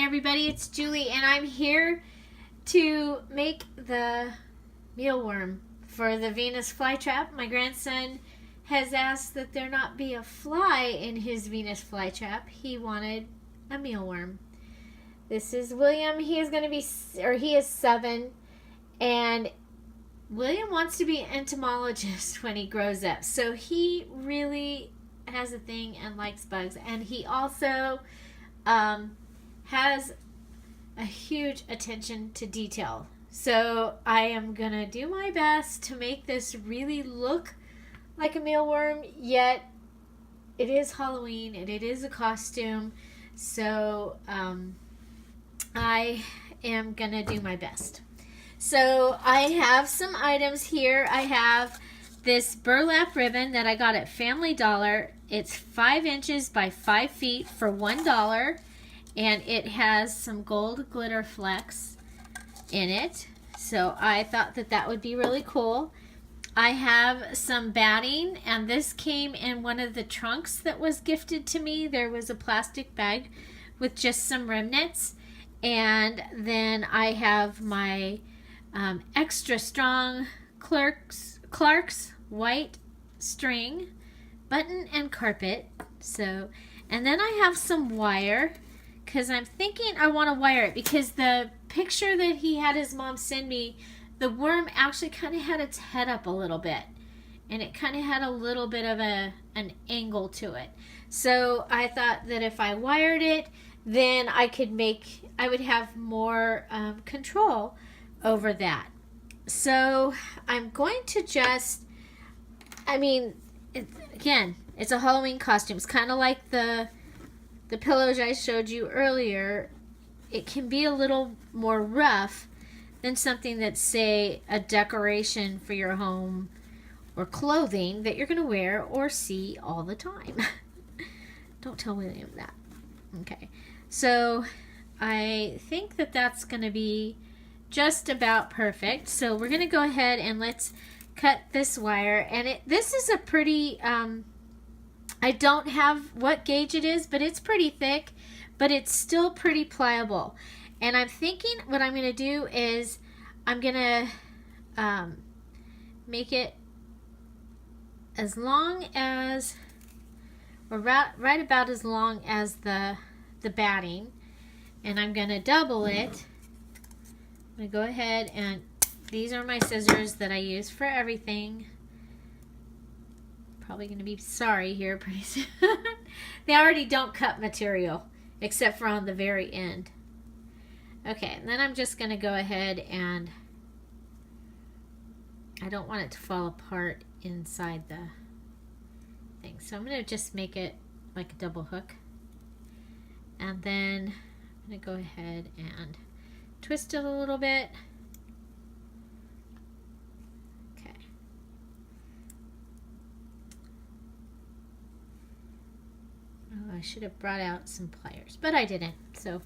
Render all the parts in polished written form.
everybody, it's Julie and I'm here to make the mealworm for the Venus flytrap. My grandson has asked that there not be a fly in his Venus flytrap. He wanted a mealworm. This is William. He is 7, and William wants to be an entomologist when he grows up. So he really has a thing and likes bugs, and he also has a huge attention to detail. So I am gonna do my best to make this really look like a mealworm, yet it is Halloween and it is a costume. So I am gonna do my best. So I have some items here. I have this burlap ribbon that I got at Family Dollar. It's 5 inches by 5 feet for $1, and it has some gold glitter flecks in it. So I thought that that would be really cool. I have some batting, and this came in one of the trunks that was gifted to me. There was a plastic bag with just some remnants, and then I have my extra strong Clark's white string, button and carpet. So, and then I have some wire, because I'm thinking I want to wire it, because the picture that he had his mom send me, the worm actually kind of had its head up a little bit, and it kind of had a little bit of an angle to it. So I thought that if I wired it, then I would have more control over that. So I'm going to just, again, it's a Halloween costume. It's kind of like the pillows I showed you earlier. It can be a little more rough than something that's, say, a decoration for your home or clothing that you're going to wear or see all the time. Don't tell William that. Okay. So I think that that's going to be just about perfect. So we're going to go ahead and let's cut this wire. And this is a pretty, I don't have what gauge it is, but it's pretty thick, but it's still pretty pliable. And I'm thinking what I'm going to do is I'm going to make it as long as, or right about as long as the batting. And I'm going to double it. I'm going to go ahead, and these are my scissors that I use for everything. Probably going to be sorry here pretty soon. They already don't cut material, except for on the very end. Okay, and then I'm just going to go ahead, and I don't want it to fall apart inside the thing. So I'm going to just make it like a double hook. And then I'm going to go ahead and twist it a little bit. Okay. Oh, I should have brought out some pliers, but I didn't. So,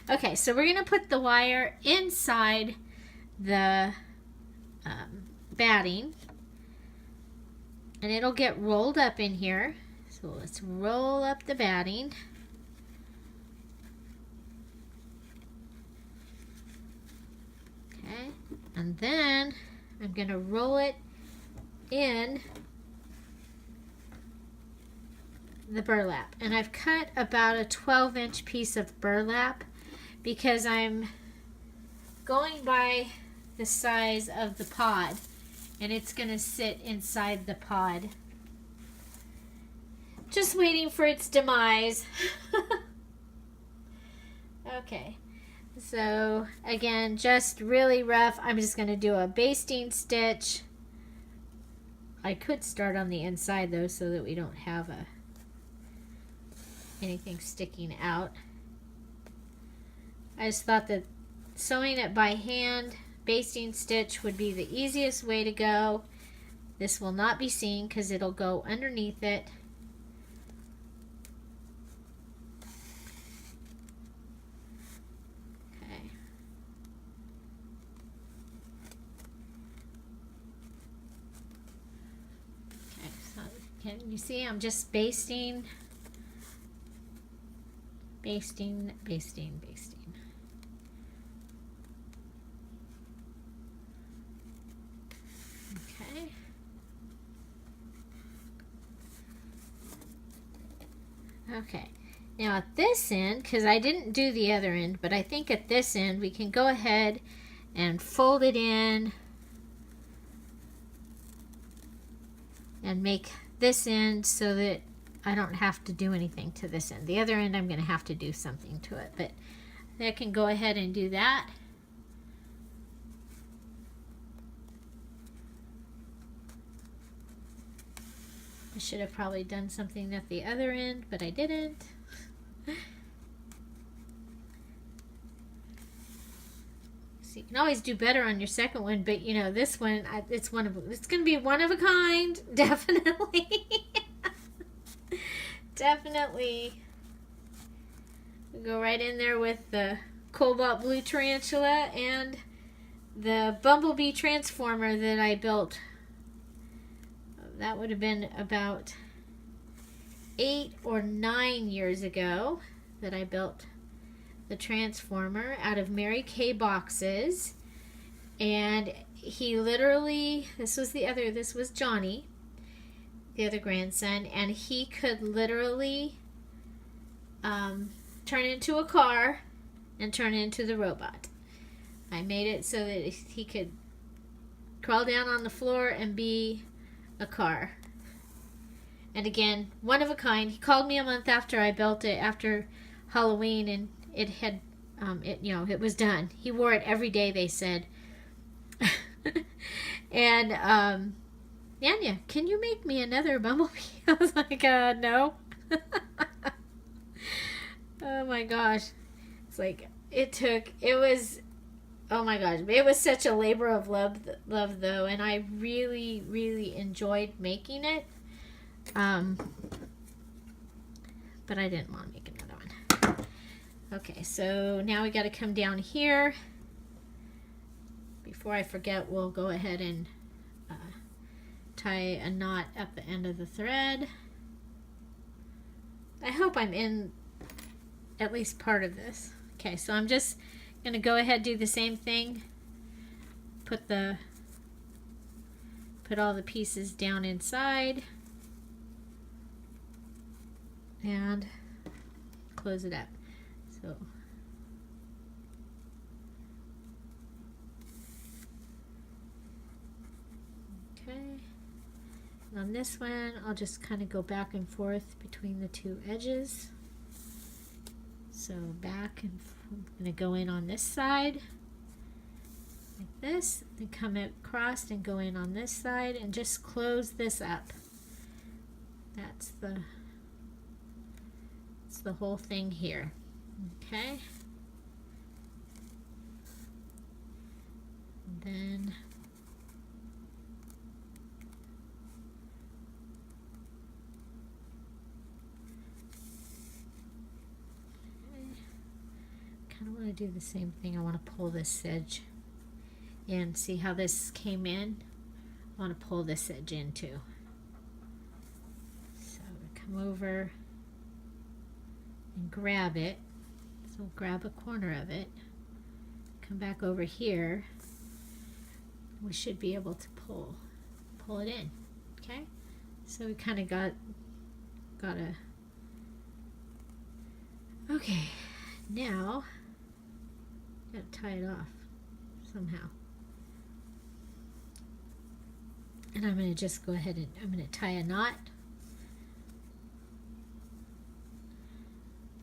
okay, so we're going to put the wire inside the batting, and it'll get rolled up in here. So let's roll up the batting. Okay, and then I'm going to roll it in the burlap. And I've cut about a 12-inch piece of burlap because I'm going by the size of the pod, and it's going to sit inside the pod. Just waiting for its demise. Okay. So again, just really rough. I'm just going to do a basting stitch. I could start on the inside though, so that we don't have anything sticking out. I just thought that sewing it by hand, basting stitch, would be the easiest way to go. This will not be seen because it'll go underneath it. Can you see I'm just basting Basting, basting, basting. Okay. Okay. Now at this end, because I didn't do the other end, but I think at this end we can go ahead and fold it in and make this end so that I don't have to do anything to this end. The other end I'm going to have to do something to it, but I can go ahead and do that. I should have probably done something at the other end, but I didn't. So you can always do better on your second one, but you know, this one, it's going to be one of a kind, definitely. Definitely. We'll go right in there with the cobalt blue tarantula and the bumblebee transformer that I built. That would have been about 8 or 9 years ago that I built the transformer out of Mary Kay boxes. And he literally, this was Johnny, the other grandson, and he could literally turn into a car and turn into the robot. I made it so that he could crawl down on the floor and be a car. And again, one of a kind. He called me a month after I built it, after Halloween, and it had it was done. He wore it every day, they said. And Nanya, can you make me another bumblebee? I was like, no. Oh my gosh. It's like, oh my gosh, it was such a labor of love though, and I really, really enjoyed making it. But I didn't want to make another one. Okay, so now we got to come down here. Before I forget, we'll go ahead and tie a knot at the end of the thread. I hope I'm in at least part of this. Okay, so I'm just going to go ahead and do the same thing. Put all the pieces down inside and close it up. So okay. And on this one, I'll just kind of go back and forth between the two edges. So back and I'm going to go in on this side like this, then come across and go in on this side and just close this up. That's the whole thing here. Okay. And then I want to do the same thing. I want to pull this edge in. See how this came in? I want to pull this edge in too. So come over and grab it. So grab a corner of it. Come back over here. We should be able to pull it in. Okay? So we kind of got a... Okay. Now got to tie it off somehow. And I'm going to just go ahead and I'm going to tie a knot.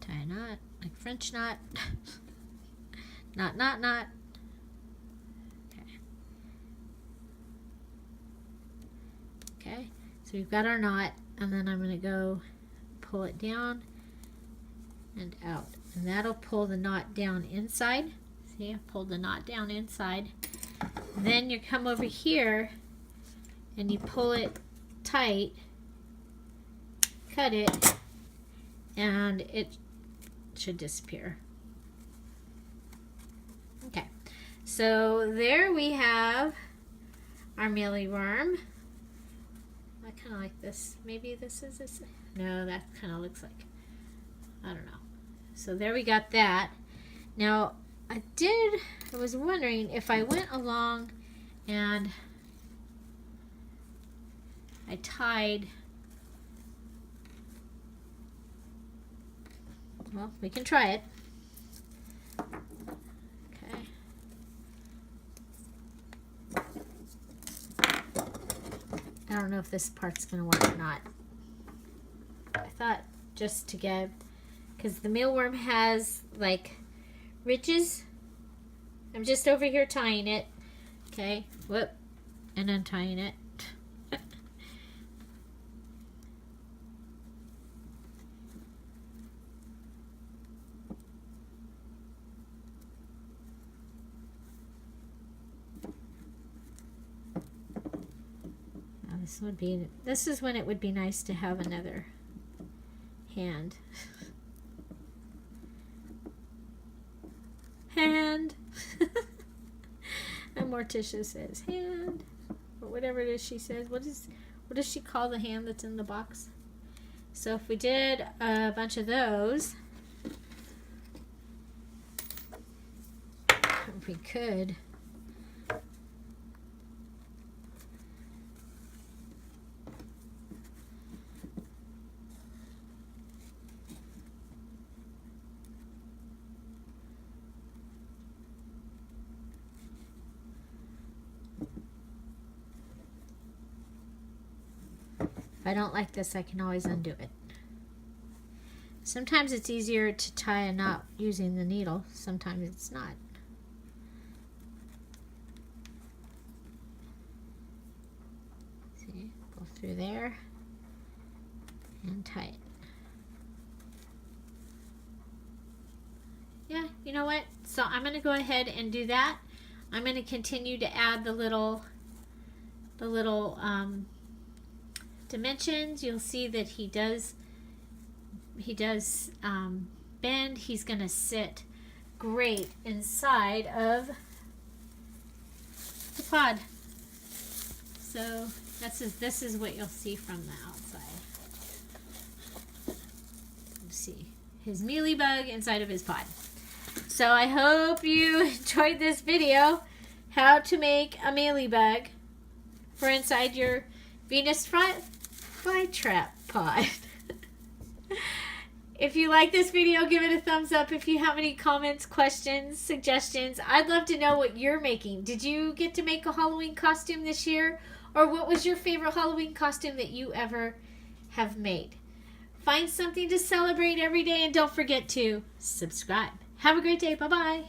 Tie a knot, like French knot. Knot, knot, knot. Okay. Okay, so we've got our knot, and then I'm going to go pull it down and out. And that'll pull the knot down inside. See, I pulled the knot down inside. Then you come over here and you pull it tight, cut it, and it should disappear. Okay, so there we have our mealyworm. I kind of like this. Maybe this is this. No, that kind of looks like, I don't know. So there we got that. Now, I was wondering if I went along and I tied, well, we can try it. Okay. I don't know if this part's going to work or not. I thought just to get, because the mealworm has like ridges. I'm just over here tying it. Okay, whoop, and untying it. This is when it would be nice to have another hand. Hand. And Morticia says hand. Or whatever it is she says. What does she call the hand that's in the box? So if we did a bunch of those, we could if I don't like this, I can always undo it. Sometimes it's easier to tie a knot using the needle. Sometimes it's not. See, go through there and tie it. Yeah, you know what? So I'm going to go ahead and do that. I'm going to continue to add the little dimensions. You'll see that he does bend. He's going to sit great inside of the pod. So this is what you'll see from the outside. Let's see his mealy bug inside of his pod. So I hope you enjoyed this video, how to make a mealybug for inside your Venus flytrap pod. If you like this video, give it a thumbs up. If you have any comments, questions, suggestions, I'd love to know what you're making. Did you get to make a Halloween costume this year? Or what was your favorite Halloween costume that you ever have made? Find something to celebrate every day, and don't forget to subscribe. Have a great day. Bye-bye.